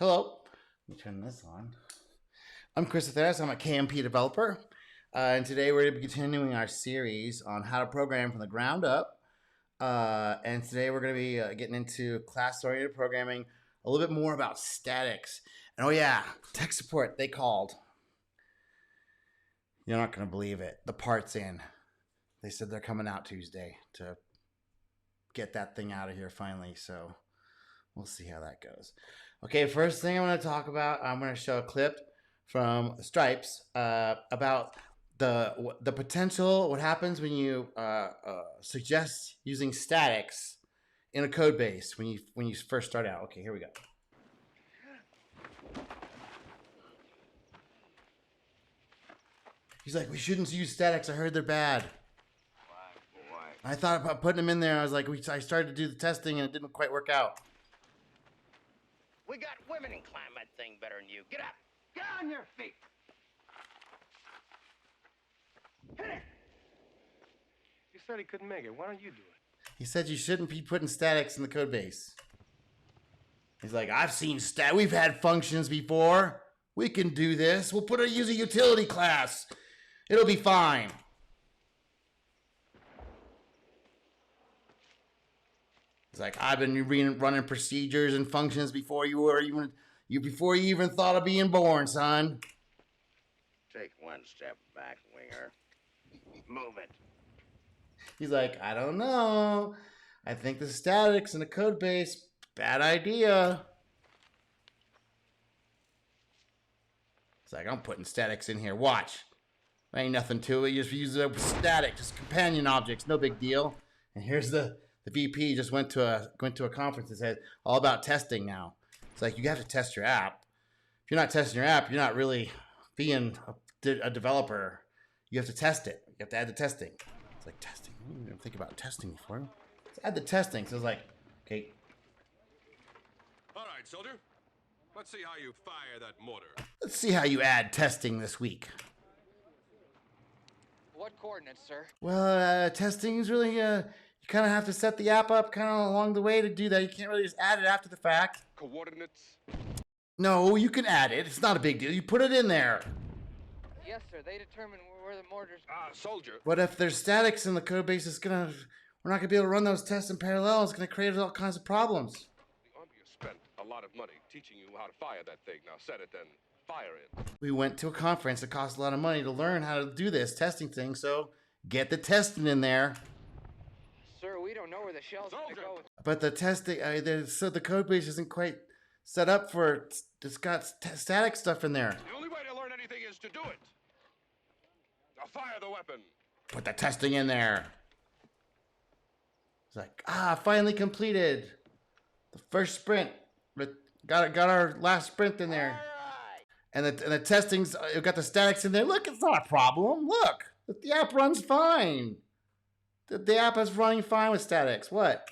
Hello. Let me turn this on. I'm Chris Atheras. I'm a KMP developer. And today we're going to be continuing our series on how to program from the ground up. And today we're going to be getting into class-oriented programming, a little bit more about statics. And oh yeah, tech support, they called. You're not going to believe it. The part's in. They said they're coming out Tuesday to get that thing out of here finally. So we'll see how that goes. Okay, first thing I'm going to talk about, I'm going to show a clip from Stripes about the potential, what happens when you suggest using statics in a code base when you first start out. Okay, here we go. He's like, we shouldn't use statics. I heard they're bad. Why? I thought about putting them in there. I was like, I started to do the testing and it didn't quite work out. We got women can climb that thing better than you. Get up! Get on your feet! Hit it! You said he couldn't make it. Why don't you do it? He said you shouldn't be putting statics in the code base. He's like, I've seen we've had functions before. We can do this. We'll use a utility class. It'll be fine. It's like, I've been running procedures and functions before you even thought of being born, son. Take one step back, Winger. Move it. He's like, I don't know. I think the statics in the code base, bad idea. It's like, I'm putting statics in here. Watch. Ain't nothing to it. You just use it with static, just companion objects, no big deal. And here's the VP just went to a conference and said all about testing now. It's like, you have to test your app. If you're not testing your app, you're not really being a developer. You have to test it. You have to add the testing. It's like, testing? I didn't think about testing before. Let's add the testing. So it's like, okay. All right, soldier. Let's see how you fire that mortar. Let's see how you add testing this week. What coordinates, sir? Well, testing is really, you kind of have to set the app up kind of along the way to do that. You can't really just add it after the fact. Coordinates? No, you can add it. It's not a big deal. You put it in there. Yes, sir. They determine where the mortars. Soldier. But if there's statics in the code base, we're not gonna be able to run those tests in parallel. It's gonna create all kinds of problems. The Army has spent a lot of money teaching you how to fire that thing. Now set it, then fire it. We went to a conference. It cost a lot of money to learn how to do this testing thing. So get the testing in there. Sir, we don't know where the shell's gonna go. But the testing, so the code base isn't quite set up for. It's got static stuff in there. The only way to learn anything is to do it. Now fire the weapon. Put the testing in there. It's like, finally completed the first sprint. Got our last sprint in there. And the testing's got the statics in there. Look, it's not a problem. Look, the app runs fine. The app is running fine with statics. What?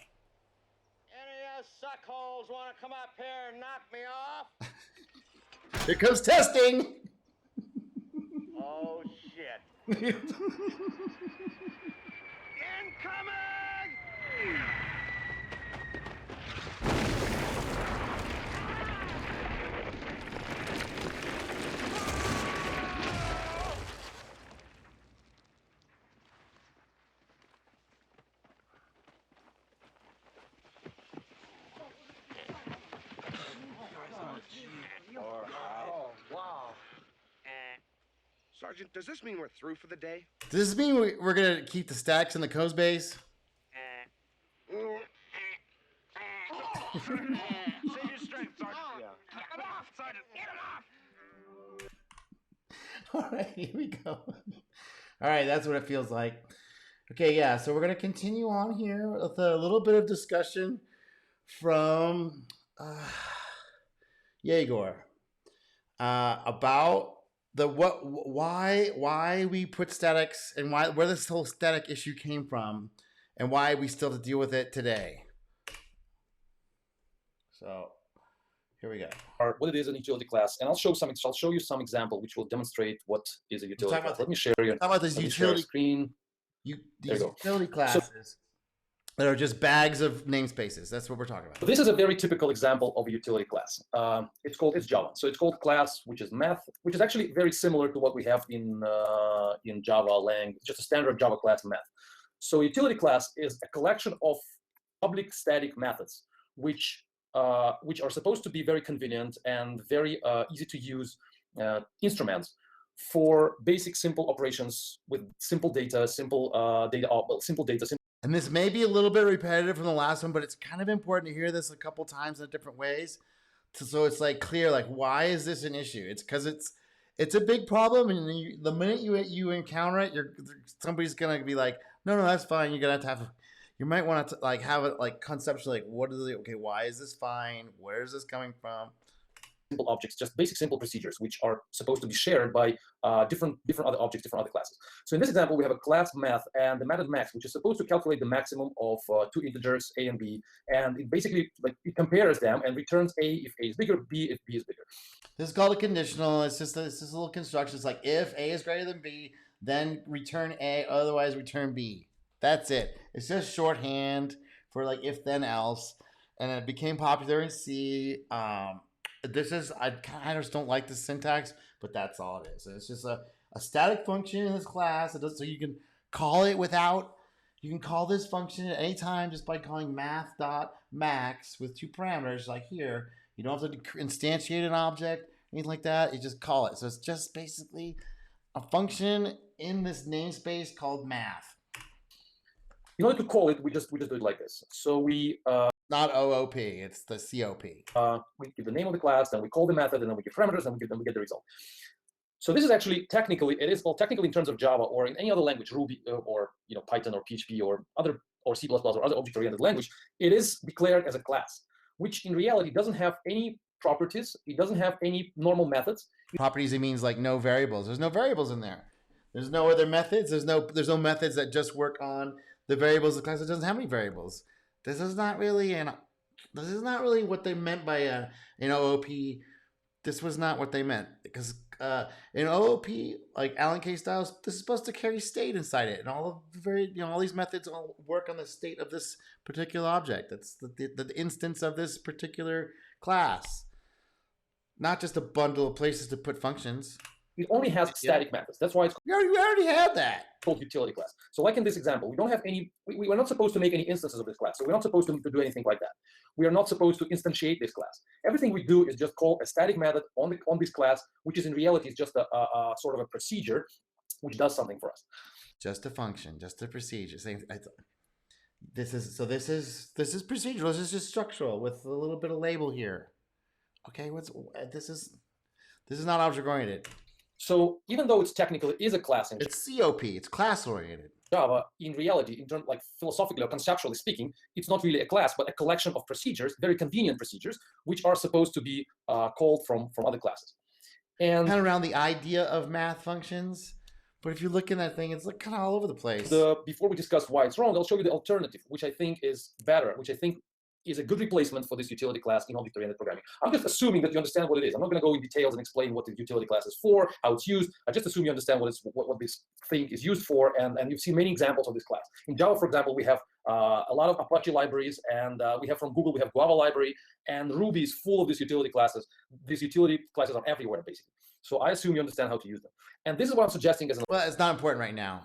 Any of you suckholes want to come up here and knock me off? Here comes testing. Oh, shit. Incoming! Sergeant, does this mean we're through for the day? Does this mean we're going to keep the stacks in the code base? Save your strength, Sergeant. Yeah. Get him off, Sergeant! Get him off! All right, here we go. All right, that's what it feels like. Okay, yeah, so we're going to continue on here with a little bit of discussion from Yegor about why we put statics and where this whole static issue came from and why we still have to deal with it today. So here we go. Or what it is in utility class, and I'll show you some example which will demonstrate what is a utility class. Let me share your How about this utility screen. these utility classes? that are just bags of namespaces. That's what we're talking about. So this is a very typical example of a utility class. It's Java. So it's called class, which is math, which is actually very similar to what we have in Java lang, just a standard Java class math. So utility class is a collection of public static methods, which are supposed to be very convenient and very easy to use instruments for basic simple operations with simple data, simple data. And this may be a little bit repetitive from the last one, but it's kind of important to hear this a couple times in different ways, so it's like clear, like why is this an issue? It's because it's a big problem, and the minute you encounter it, somebody's gonna be like, no, that's fine. You're gonna have to you might want to like have it like conceptually, like what is it? Okay, why is this fine? Where is this coming from? Simple objects, just basic simple procedures, which are supposed to be shared by different other objects, different other classes. So in this example, we have a class math and the method max, which is supposed to calculate the maximum of two integers, a and b, and it basically it compares them and returns a if a is bigger, b if b is bigger. This is called a conditional. It's just this little construction. It's like if a is greater than b, then return a, otherwise return b. That's it. It's just shorthand for like if then else, and it became popular in C. I kind of just don't like the syntax, but that's all it is. It's just a static function in this class. So you can call it you can call this function at any time just by calling math.max with two parameters like here. You don't have to instantiate an object, anything like that. You just call it. So it's just basically a function in this namespace called math. In order to call it, we just do it like this. So we not OOP, it's the COP. We give the name of the class, then we call the method, and then we give parameters, and we get the result. So this is actually technically in terms of Java or in any other language, Ruby or Python or PHP or C++ or other object-oriented language, it is declared as a class, which in reality doesn't have any properties. It doesn't have any normal methods. Properties, it means like no variables. There's no variables in there. There's no other methods. There's no methods that just work on the variables of the class. It doesn't have any variables. This is not really what they meant by OOP. This was not what they meant, because in OOP, like Allen K styles, this is supposed to carry state inside it, and all these methods all work on the state of this particular object. That's the instance of this particular class, not just a bundle of places to put functions. It only has static methods. That's why it's we already have that. Called utility class. So like in this example, we don't have any, we're not supposed to make any instances of this class. So we're not supposed to do anything like that. We are not supposed to instantiate this class. Everything we do is just call a static method on this class, which is in reality is just a sort of a procedure which does something for us. Just a function, just a procedure. This is procedural. This is just structural with a little bit of label here. Okay, this is not object oriented. So even though it's technically is a class, it's COP. It's class oriented. Java, in reality, in terms like philosophically or conceptually speaking, it's not really a class, but a collection of procedures, very convenient procedures, which are supposed to be called from other classes. And kind of around the idea of math functions, but if you look in that thing, it's like kind of all over the place. Before we discuss why it's wrong, I'll show you the alternative, which I think is better, which I think is a good replacement for this utility class in object-oriented programming. I'm just assuming that you understand what it is. I'm not going to go in details and explain what the utility class is for, how it's used. I just assume you understand what this thing is used for, and you've seen many examples of this class. In Java, for example, we have a lot of Apache libraries, and we have from Google, we have Guava library, and Ruby is full of these utility classes. These utility classes are everywhere, basically. So I assume you understand how to use them. And this is what I'm suggesting as well, it's not important right now.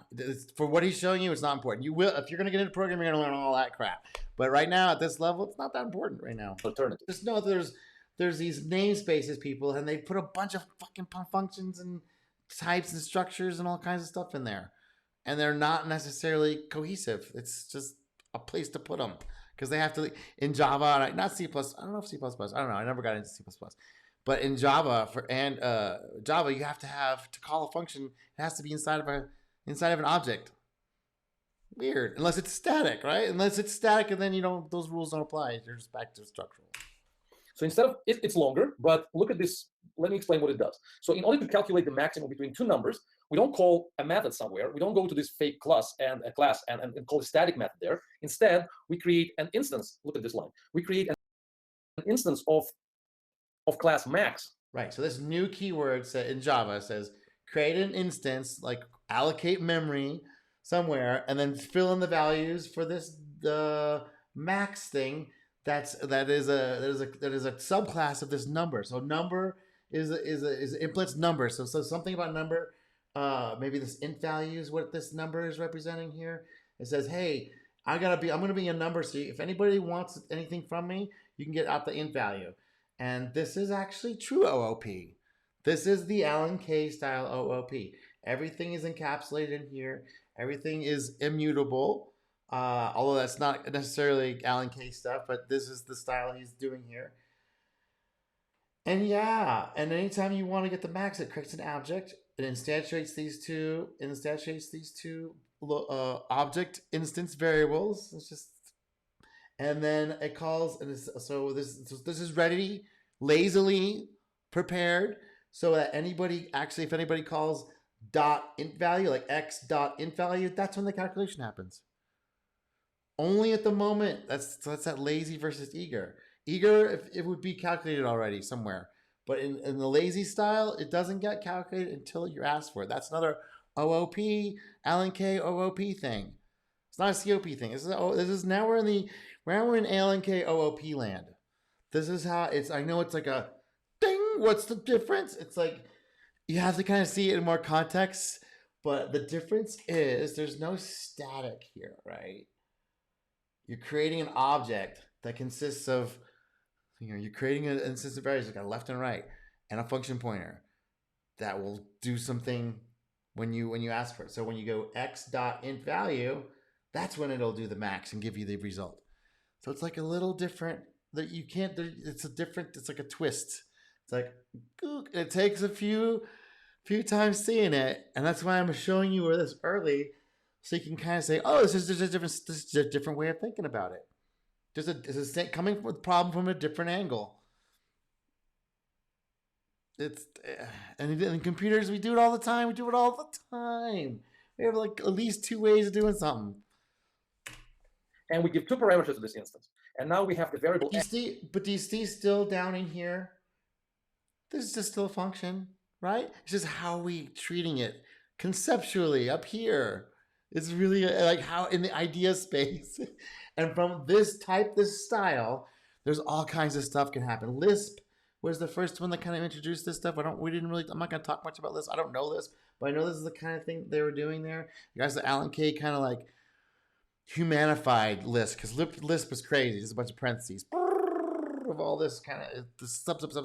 For what he's showing you, it's not important. You will, if you're going to get into programming, you're going to learn all that crap. But right now, at this level, it's not that important right now. Alternative. Just know there's these namespaces, people, and they put a bunch of fucking functions and types and structures and all kinds of stuff in there. And they're not necessarily cohesive. It's just a place to put them. Because they have to, in Java, not C++, I don't know if C++, I don't know, I never got into C++. But in Java Java, you have to call a function. It has to be inside of an object. Weird, unless it's static, right? Unless it's static, and then those rules don't apply. You're just back to structural. So instead of it's longer, but look at this. Let me explain what it does. So in order to calculate the maximum between two numbers, we don't call a method somewhere. We don't go to this fake class and call a static method there. Instead, we create an instance. Look at this line. We create an instance of class max. Right. So this new keyword in Java says create an instance, like allocate memory somewhere, and then fill in the values for this the max thing that is a subclass of this number. So number is implements number. So something about number. Maybe this int value is what this number is representing here. It says, hey, I'm gonna be a number. So if anybody wants anything from me, you can get out the int value. And this is actually true OOP. This is the Alan Kay style OOP. Everything is encapsulated in here. Everything is immutable. Although that's not necessarily Alan Kay stuff, but this is the style he's doing here. And yeah, and anytime you want to get the max, it creates an object. It instantiates these two object instance variables. It's just, and then it calls, and so this is ready, lazily prepared, so that anybody actually, if anybody calls dot int value, like x dot int value, that's when the calculation happens. Only at the moment. That's that lazy versus eager. Eager, it would be calculated already somewhere. But in the lazy style, it doesn't get calculated until you're asked for it. That's another OOP, Alan Kay OOP thing. It's not a COP thing. This is now we're in Alan Kay OOP land. This is how it's. I know it's like a ding. What's the difference? It's like you have to kind of see it in more context. But the difference is there's no static here, right? You're creating an object that consists of, you're creating an instance of variables, like a left and right, and a function pointer that will do something when you ask for it. So when you go x dot int value, that's when it'll do the max and give you the result. So it's like a little different. That you can't. It's like a twist. It's like it takes a few times seeing it, and that's why I'm showing you this early. So you can kind of say, "Oh, this is a different way of thinking about it. This is coming with the problem from a different angle." It's and in computers we do it all the time. We have like at least two ways of doing something. And we give two parameters to this instance. And now we have the variable. Do you see still down in here? This is just still a function, right? It's just how we treating it conceptually up here. It's really like how in the idea space. And from this style, there's all kinds of stuff can happen. Lisp was the first one that kind of introduced this stuff. I'm not going to talk much about this. I don't know this, but I know this is the kind of thing they were doing there. You guys, the Alan Kay kind of like humanified Lisp, because Lisp was crazy. Just a bunch of parentheses of all this kind of sub. This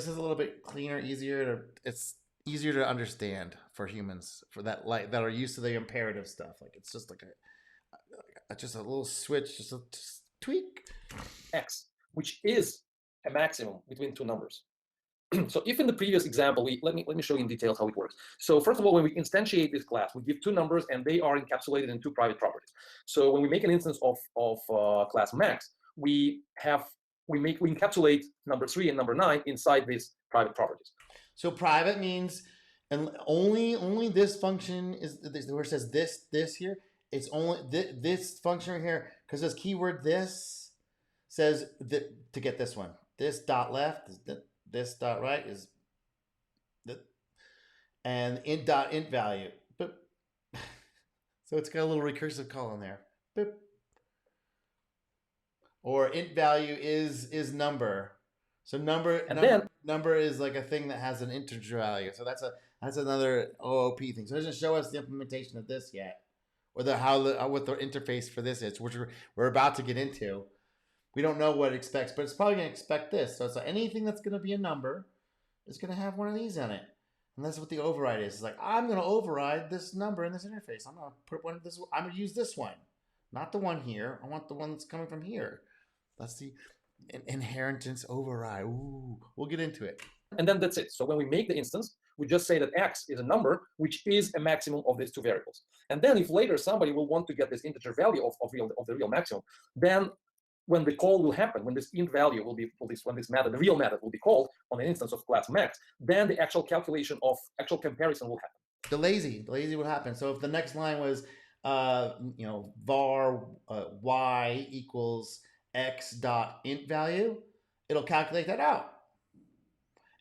is a little bit cleaner, it's easier to understand for humans, for that that are used to the imperative stuff. Like it's just like just a little switch, just tweak. X, which is a maximum between two numbers. So if in the previous example, let me show you in details how it works. So first of all, when we instantiate this class, we give two numbers and they are encapsulated in two private properties. So when we make an instance of class max, we encapsulate number 3 and number 9 inside these private properties. So private means, and only this function is where it says this here. It's only this function right here, because this keyword this says that to get this one. This dot left is this dot right is that, and int dot int value. Boop. So it's got a little recursive call in there. Boop. Or int value is number. So number is like a thing that has an integer value. So that's another OOP thing. So it doesn't show us the implementation of this yet, or what the interface for this is, which we're about to get into. We don't know what it expects, but it's probably going to expect this. So anything that's going to be a number is going to have one of these in it. And that's what the override is. It's like, I'm going to override this number in this interface. I'm going to put one of this. I'm going to use this one, not the one here. I want the one that's coming from here. That's the inheritance override. Ooh, we'll get into it. And then that's it. So when we make the instance, we just say that x is a number, which is a maximum of these two variables. And then if later somebody will want to get this integer value of the real maximum, then when the call will happen, when this int value will be, when this method, the real method will be called on an instance of class max, then the actual actual comparison will happen. The lazy will happen. So if the next line was, var y equals x dot int value, it'll calculate that out.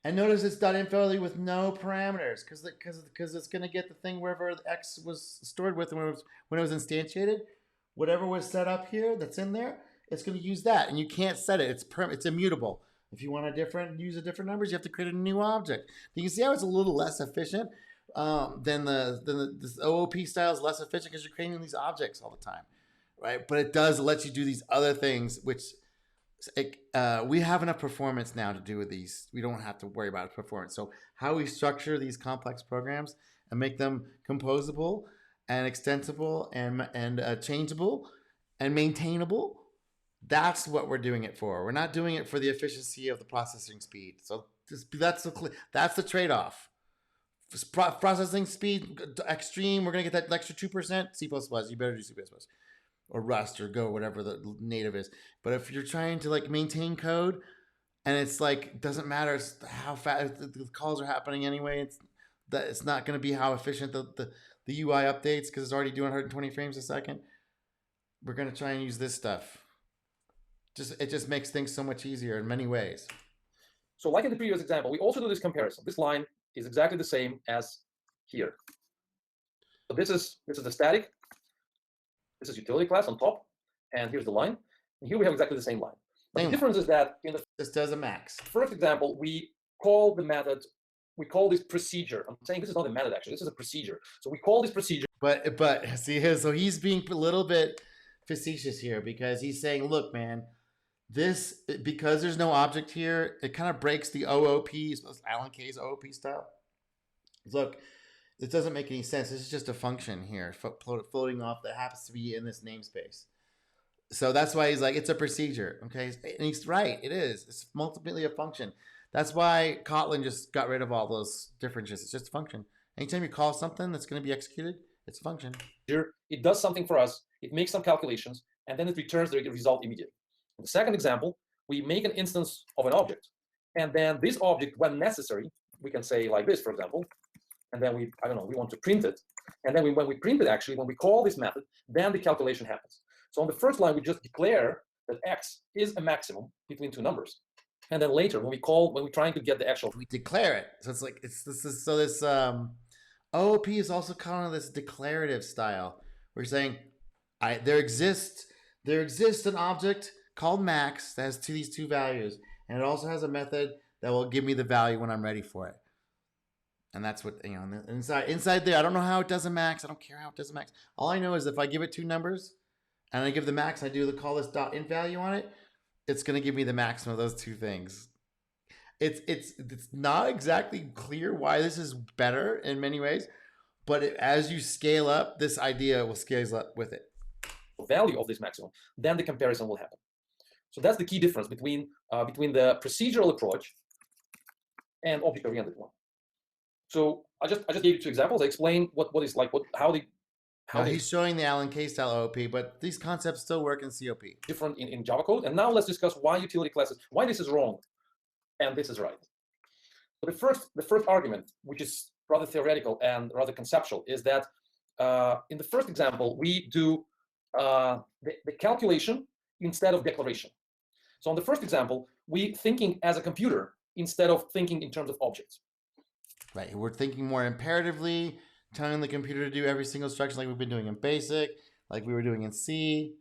And notice it's done infinitely with no parameters, because it's going to get the thing wherever the X was stored with when it was instantiated. Whatever was set up here that's in there, it's going to use that, and you can't set it. It's immutable. If you want use a different numbers, you have to create a new object. You can see how it's a little less efficient than the OOP style is less efficient because you're creating these objects all the time, right? But it does let you do these other things, which we have enough performance now to do with these. We don't have to worry about performance. So how we structure these complex programs and make them composable and extensible and changeable and maintainable, that's what we're doing it for. We're not doing it for the efficiency of the processing speed. So that's the trade-off. Processing speed extreme, we're going to get that extra 2%. C++, you better do C++. Or Rust or Go, whatever the native is. But if you're trying to like maintain code and it's like, doesn't matter how fast the calls are happening anyway, it's not going to be how efficient the UI updates because it's already doing 120 frames a second. We're going to try and use this stuff. It just makes things so much easier in many ways. So like in the previous example, we also do this comparison. This line is exactly the same as here. So this is the static. This is utility class on top, and here's the line. And here we have exactly the same line. But the difference is that in the this does a max. First example, we call the method, we call this procedure. I'm saying this is not a method actually, this is a procedure. So we call this procedure. But see here, so he's being a little bit facetious here because he's saying, look, man, because there's no object here, it kind of breaks the OOP, Alan Kay's OOP style. Look, it doesn't make any sense. This is just a function here floating off that happens to be in this namespace. So that's why he's like, it's a procedure. Okay. And he's right. It is. It's multiply a function. That's why Kotlin just got rid of all those differences. It's just a function. Anytime you call something that's going to be executed, it's a function. It does something for us. It makes some calculations, and then it returns the result immediately. In the second example, we make an instance of an object. And then this object, when necessary, we can say like this, for example, and then we want to print it. And then when we print it, actually, when we call this method, then the calculation happens. So on the first line, we just declare that X is a maximum between two numbers. And then later, when we're trying to get the actual, we declare it. So it's like, this OOP is also kind of this declarative style. We're saying, there exists an object called max that has these two values. And it also has a method that will give me the value when I'm ready for it. And that's what, inside there, I don't know how it does a max. I don't care how it does a max. All I know is if I give it two numbers and I give the max, I do the call this .int value on it, it's going to give me the maximum of those two things. It's not exactly clear why this is better in many ways, but as you scale up, this idea will scale up with it. Value of this maximum, then the comparison will happen. So that's the key difference between the procedural approach and object-oriented one. So I just gave you two examples. I explained what is like how he's showing the Alan Kay style OOP, but these concepts still work in COP. Different in Java code. And now let's discuss why utility classes, why this is wrong and this is right. So the first argument, which is rather theoretical and rather conceptual, is that in the first example we do the calculation instead of declaration. So on the first example, we thinking as a computer instead of thinking in terms of objects. Right, we're thinking more imperatively, telling the computer to do every single instruction like we've been doing in BASIC, like we were doing in C.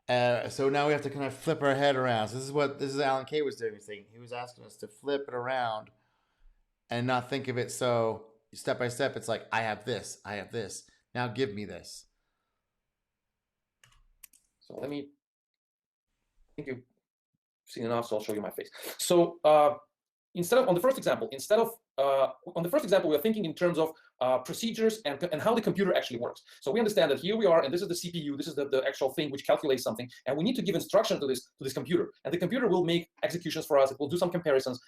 So now we have to kind of flip our head around. So this is Alan Kay was doing. He was asking us to flip it around and not think of it so step by step. It's like, I have this. Now give me this. So I think you've seen enough, so I'll show you my face. So on the first example, we are thinking in terms of procedures and how the computer actually works. So we understand that here we are, and this is the CPU, this is the actual thing which calculates something, and we need to give instruction to this computer, and the computer will make executions for us. It will do some comparisons.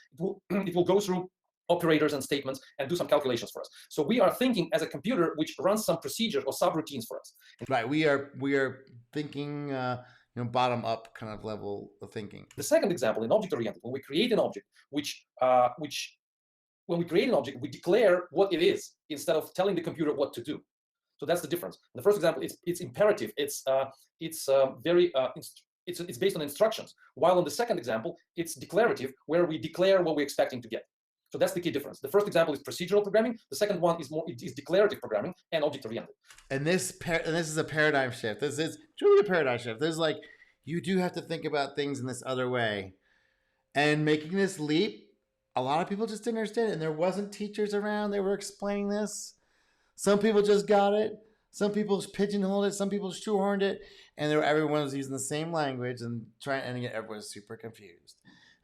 It will go through operators and statements and do some calculations for us. So we are thinking as a computer which runs some procedures or subroutines for us. Right. We are thinking. Bottom up kind of level of thinking. The second example, in object-oriented, when we create an object, when we create an object, we declare what it is instead of telling the computer what to do. So that's the difference. In the first example, it's imperative. It's very it's based on instructions. While on the second example, it's declarative, where we declare what we're expecting to get. So that's the key difference. The first example is procedural programming. The second one is declarative programming and object-oriented. And this is a paradigm shift. This is truly a paradigm shift. There's like, you do have to think about things in this other way. And making this leap, a lot of people just didn't understand it. And there wasn't teachers around. They were explaining this. Some people just got it. Some people pigeonholed it. Some people shoehorned it. And everyone was using the same language and everyone was super confused.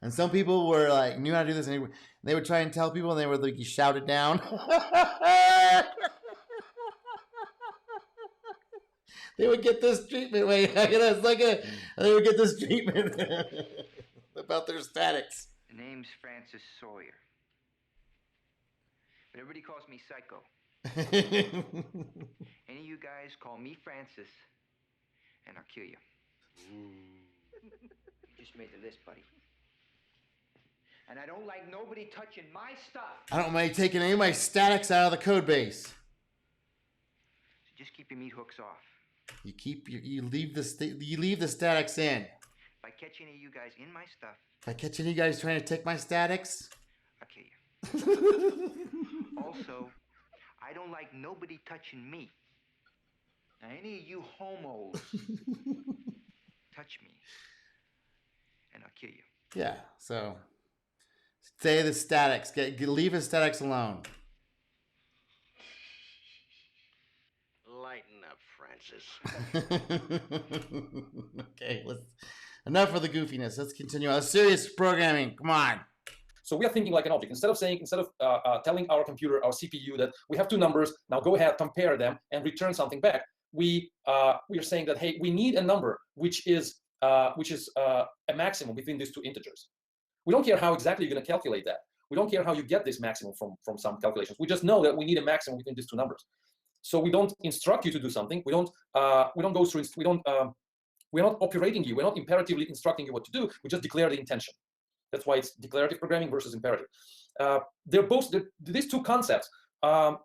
And some people were like, knew how to do this, and they would try and tell people, and they were like, you shout it down. They would get this treatment. Wait, it's like they would get this treatment about their statics. The name's Francis Sawyer. But everybody calls me Psycho. Any of you guys call me Francis, and I'll kill you. You just made the list, buddy. And I don't like nobody touching my stuff. I don't mind taking any of my statics out of the code base. So just keep your meat hooks off. You leave the statics in. If I catch any of you guys in my stuff, If I catch any of you guys trying to take my statics, I'll kill you. Also, I don't like nobody touching me. Now, any of you homos touch me, and I'll kill you. yeah. So say the statics. Leave the statics alone. Lighten up, Francis. Okay, enough of the goofiness. Let's continue. Serious programming. Come on. So we are thinking like an object. Instead of telling our computer, our CPU, that we have two numbers, now go ahead, compare them, and return something back, we are saying that, hey, we need a number which is a maximum between these two integers. We don't care how exactly you're going to calculate that. We don't care how you get this maximum from some calculations. We just know that we need a maximum between these two numbers. So we don't instruct you to do something. We're not operating you. We're not imperatively instructing you what to do. We just declare the intention. That's why it's declarative programming versus imperative. These two concepts I'm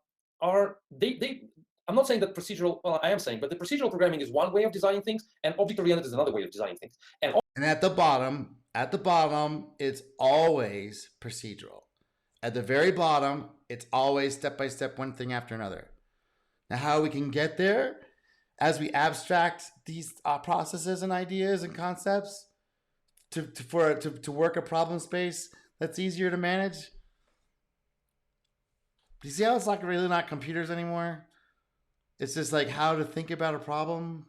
not saying that procedural, well, I am saying, but the procedural programming is one way of designing things, and object-oriented is another way of designing things. And at the bottom, it's always procedural. At the very bottom, it's always step-by-step, one thing after another. Now, how we can get there as we abstract these processes and ideas and concepts to work a problem space that's easier to manage. Do you see how it's like really not computers anymore? It's just like how to think about a problem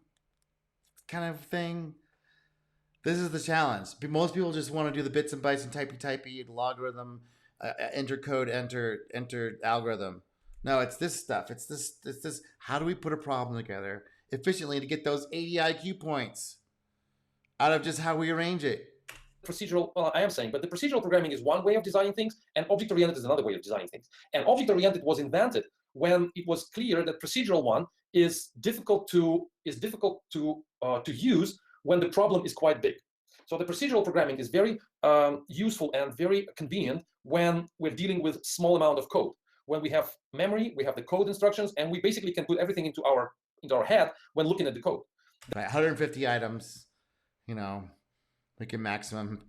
kind of thing. This is the challenge. Most people just want to do the bits and bytes and typey, logarithm, enter code, enter algorithm. No, it's this stuff. It's this. How do we put a problem together efficiently to get those 80 IQ points out of just how we arrange it? Procedural, well, I am saying, but the procedural programming is one way of designing things, and object-oriented is another way of designing things. And object-oriented was invented when it was clear that procedural one is difficult to use when the problem is quite big. So the procedural programming is very useful and very convenient when we're dealing with small amount of code. When we have memory, we have the code instructions, and we basically can put everything into our head when looking at the code. Right, 150 items, we can maximum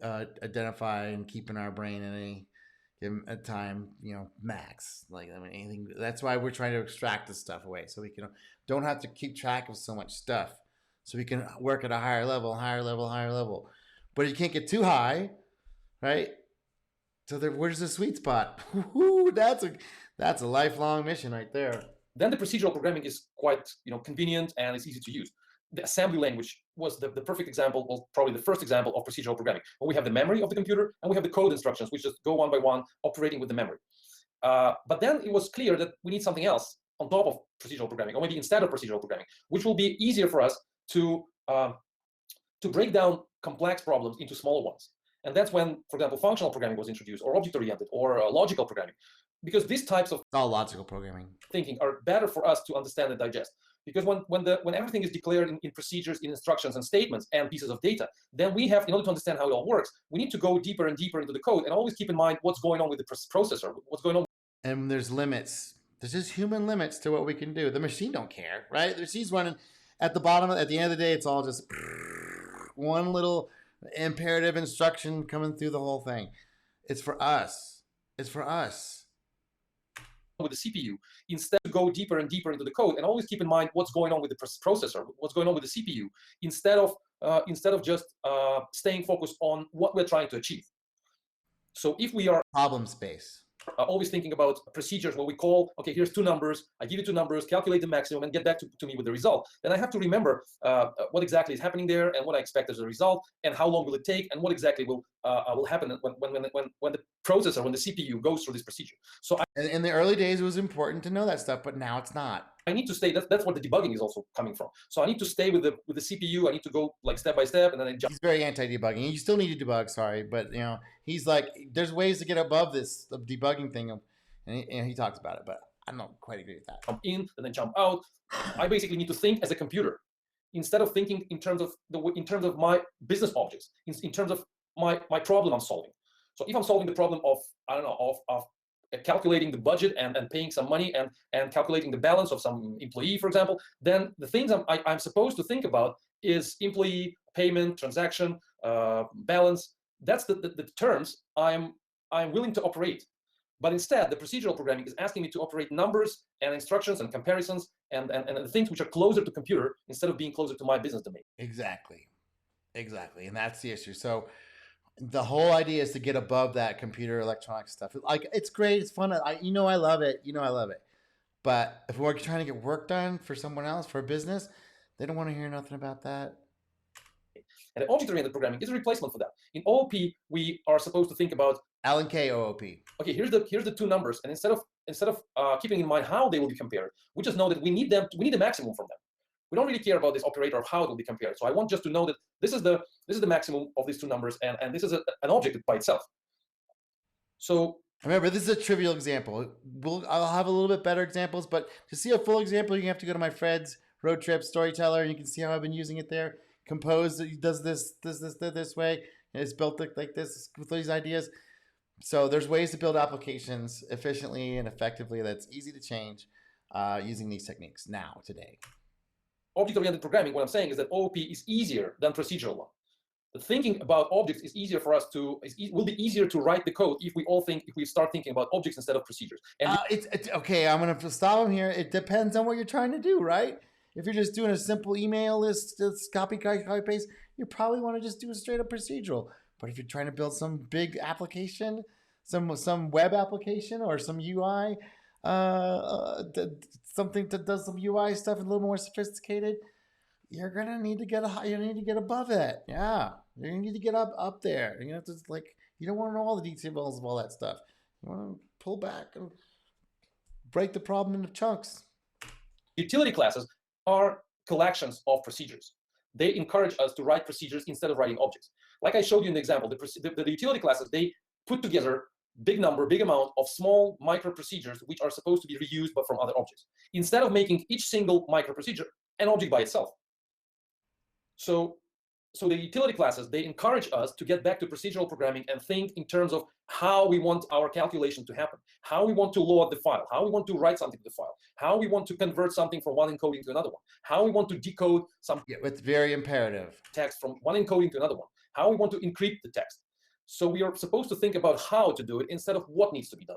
identify and keep in our brain at any given time, max. Anything. That's why we're trying to extract this stuff away, so we don't have to keep track of so much stuff, so we can work at a higher level. But you can't get too high, right? So where's the sweet spot? That's a lifelong mission right there. Then the procedural programming is quite convenient and it's easy to use. The assembly language was the perfect example, or probably the first example of procedural programming. Where we have the memory of the computer and we have the code instructions, which just go one by one, operating with the memory. But then it was clear that we need something else on top of procedural programming, or maybe instead of procedural programming, which will be easier for us to break down complex problems into smaller ones. And that's when, for example, functional programming was introduced, or object-oriented, or logical programming, because these types of all logical programming thinking are better for us to understand and digest. Because when everything is declared in procedures, in instructions and statements and pieces of data, then we have, in order to understand how it all works, we need to go deeper and deeper into the code and always keep in mind what's going on with the processor, what's going on. And there's limits. There's just human limits to what we can do. The machine don't care, right? The machine's running at the bottom. At the end of the day, it's all just one little imperative instruction coming through the whole thing. It's for us. It's for us. With the CPU, instead of go deeper and deeper into the code, and always keep in mind what's going on with the processor, what's going on with the CPU, instead of just staying focused on what we're trying to achieve. So if we are Problem space. Always thinking about procedures where we call, okay, here's two numbers, I give you two numbers, calculate the maximum, and get back to me with the result. Then I have to remember what exactly is happening there, and what I expect as a result, and how long will it take, and what exactly will happen when the processor, when the CPU goes through this procedure. So In the early days, it was important to know that stuff, but now it's not. I need to stay. That's what the debugging is also coming from. So I need to stay with the CPU. I need to go like step by step, and then I jump. He's very anti-debugging. You still need to debug, sorry, but you know he's like, there's ways to get above this debugging thing, and he talks about it, but I don't quite agree with that. Jump in and then jump out. I basically need to think as a computer instead of thinking in terms of my business objects, in terms of my problem I'm solving. So if I'm solving the problem of, I don't know, of calculating the budget and paying some money and calculating the balance of some employee, for example, then the things I'm supposed to think about is employee, payment, transaction, balance. That's the terms I'm willing to operate. But instead, the procedural programming is asking me to operate numbers and instructions and comparisons and the things which are closer to computer instead of being closer to my business domain. Exactly. And that's the issue. So the whole idea is to get above that computer electronic stuff. Like, it's great, it's fun. I love it. I love it. But if we're trying to get work done for someone else, for a business, they don't want to hear nothing about that. And object-oriented programming is a replacement for that. In OOP, we are supposed to think about Alan K. OOP. Okay, here's the two numbers, and instead of keeping in mind how they will be compared, we just know that we need a maximum from them. We don't really care about this operator of how it will be compared. So I want just to know that this is the maximum of these two numbers, and this is an object by itself. So remember, this is a trivial example. I'll have a little bit better examples, but to see a full example, you have to go to my Fred's Road Trip Storyteller, and you can see how I've been using it there. Compose does this way, and it's built like this with these ideas. So there's ways to build applications efficiently and effectively that's easy to change using these techniques today. Object-oriented programming, what I'm saying is that OOP is easier than procedural one. The thinking about objects is easier for us will be easier to write the code if we start thinking about objects instead of procedures. And it's okay. I'm gonna stop him here. It depends on what you're trying to do, right? If you're just doing a simple email list, just copy paste, you probably want to just do a straight up procedural. But if you're trying to build some big application, some web application or some UI, something that does some UI stuff a little more sophisticated, you're gonna need to get above it. Yeah, you need to get up there. You have to you don't want to know all the details of all that stuff. You want to pull back and break the problem into chunks. Utility classes are collections of procedures. They encourage us to write procedures instead of writing objects. Like I showed you in the example, the utility classes, they put together big amount of small micro procedures which are supposed to be reused but from other objects, instead of making each single micro procedure an object by itself. So the utility classes, they encourage us to get back to procedural programming and think in terms of how we want our calculation to happen, how we want to load the file, how we want to write something to the file, how we want to convert something from one encoding to another one, how we want to decode some it's very imperative text from one encoding to another one, how we want to encrypt the text. So we are supposed to think about how to do it instead of what needs to be done.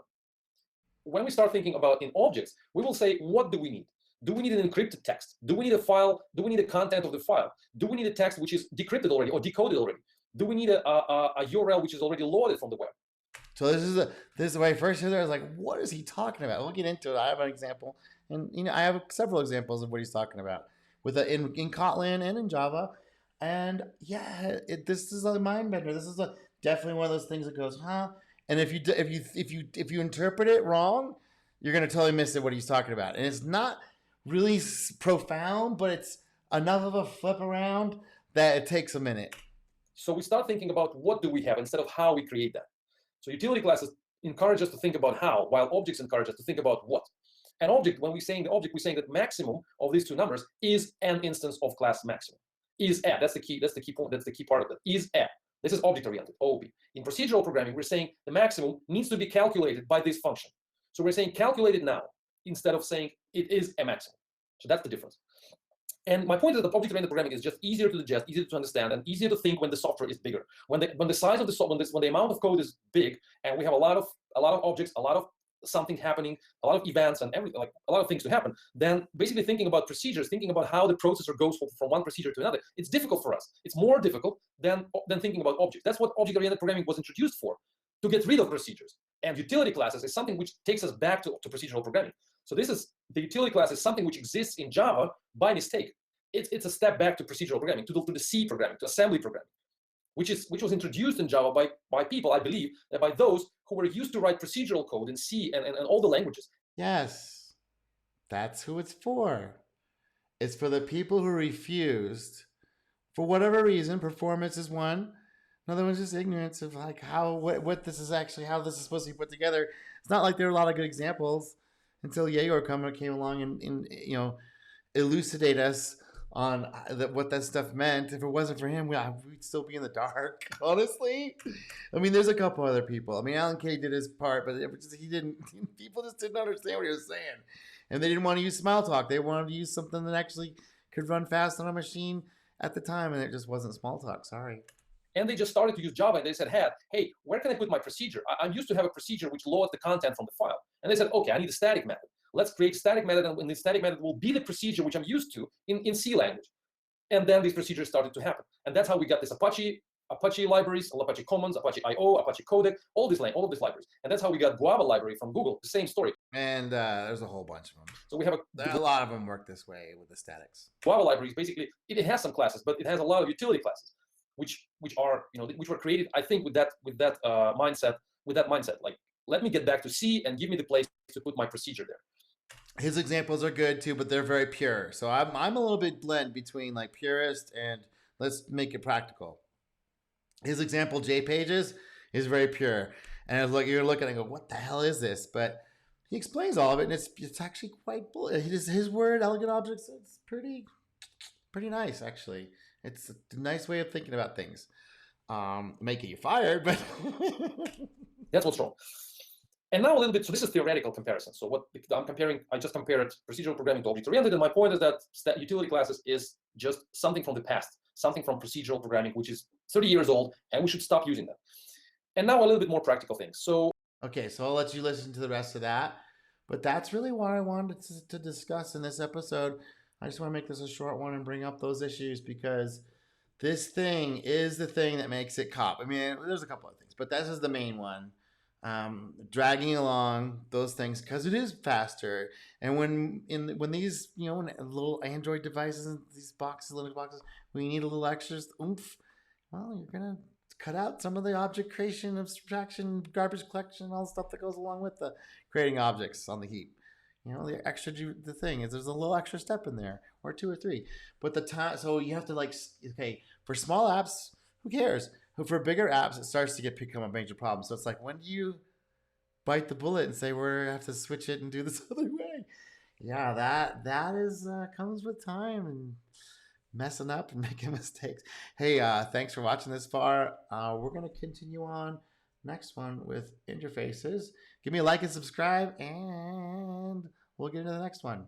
When we start thinking about in objects, we will say, what do we need? Do we need an encrypted text? Do we need a file? Do we need the content of the file? Do we need a text which is decrypted already or decoded already? Do we need a URL which is already loaded from the web? So this is when I first heard it, I was like, what is he talking about? We'll get into it. I have an example, and I have several examples of what he's talking about with in Kotlin and in Java. And yeah, this is a mind bender. This is definitely one of those things that goes, huh? And if you interpret it wrong, you're gonna totally miss it what he's talking about. And it's not really profound, but it's enough of a flip around that it takes a minute. So we start thinking about what do we have instead of how we create that. So utility classes encourage us to think about how, while objects encourage us to think about what. An object, when we're saying the object, we're saying that maximum of these two numbers is an instance of class maximum. Is at, that's the key point, that's the key part of it. Is at. This is object-oriented, OOP. In procedural programming, we're saying the maximum needs to be calculated by this function. So we're saying calculate it now, instead of saying it is a maximum. So that's the difference. And my point is that object-oriented programming is just easier to digest, easier to understand, and easier to think when the software is bigger. When the size of the software, when the amount of code is big, and we have a lot of objects, a lot of something happening, a lot of events, and everything, like a lot of things to happen, then basically thinking about procedures, thinking about how the processor goes from one procedure to another, it's difficult for us. It's more difficult than thinking about objects. That's what object-oriented programming was introduced for, to get rid of procedures. And utility classes is something which takes us back to procedural programming. So the utility class is something which exists in Java by mistake. It's a step back to procedural programming, to the C programming, to assembly programming, which was introduced in Java by people, I believe, by those who were used to write procedural code in C and all the languages. Yes, that's who it's for. It's for the people who refused, for whatever reason. Performance is one. Another one's just ignorance of like what this is actually, how this is supposed to be put together. It's not like there are a lot of good examples until Yegor came along and elucidate us on what that stuff meant. If it wasn't for him, we'd still be in the dark, honestly. I mean, there's a couple other people. I mean, Alan Kay did his part, but people just didn't understand what he was saying. And they didn't want to use Smalltalk. They wanted to use something that actually could run fast on a machine at the time, and it just wasn't Smalltalk. Sorry. And they just started to use Java, and they said, hey, where can I put my procedure? I'm used to have a procedure which loads the content from the file. And they said, okay, I need a static method. Let's create a static method, and the static method will be the procedure which I'm used to in C language. And then these procedures started to happen. And that's how we got this Apache libraries, Apache Commons, Apache IO, Apache Codec, all of these libraries. And that's how we got Guava library from Google, the same story. And there's a whole bunch of them. So we have a lot of them work this way with the statics. Guava libraries, basically, it has some classes, but it has a lot of utility classes, which were created, I think, with that mindset. Like, let me get back to C and give me the place to put my procedure there. His examples are good too, but they're very pure. So I'm a little bit blend between like purist and let's make it practical. His example, JPages, is very pure. And it's like you're looking and go, what the hell is this? But he explains all of it, and it's actually quite bullet. His word, elegant objects, it's pretty nice, actually. It's a nice way of thinking about things. Making you fired, but that's what's wrong. And now a little bit, so this is theoretical comparison. So what I'm comparing, I just compared procedural programming to object-oriented, and my point is that utility classes is just something from the past, something from procedural programming, which is 30 years old, and we should stop using them. And now a little bit more practical things. So okay, so I'll let you listen to the rest of that, but that's really what I wanted to discuss in this episode. I just want to make this a short one and bring up those issues because this thing is the thing that makes it cop. I mean, there's a couple of things, but this is the main one. Dragging along those things because it is faster. And when these when little Android devices and these boxes, Linux boxes, when you need a little extra oomph, well, you're gonna cut out some of the object creation, abstraction, garbage collection, all the stuff that goes along with the creating objects on the heap. The thing is there's a little extra step in there, or 2 or 3. But the time, so you have to for small apps, who cares? For bigger apps, it starts to become a major problem. So it's like, when do you bite the bullet and say we have to switch it and do this other way? Yeah, that is comes with time and messing up and making mistakes. Hey, thanks for watching this far. We're gonna continue on next one with interfaces. Give me a like and subscribe, and we'll get into the next one.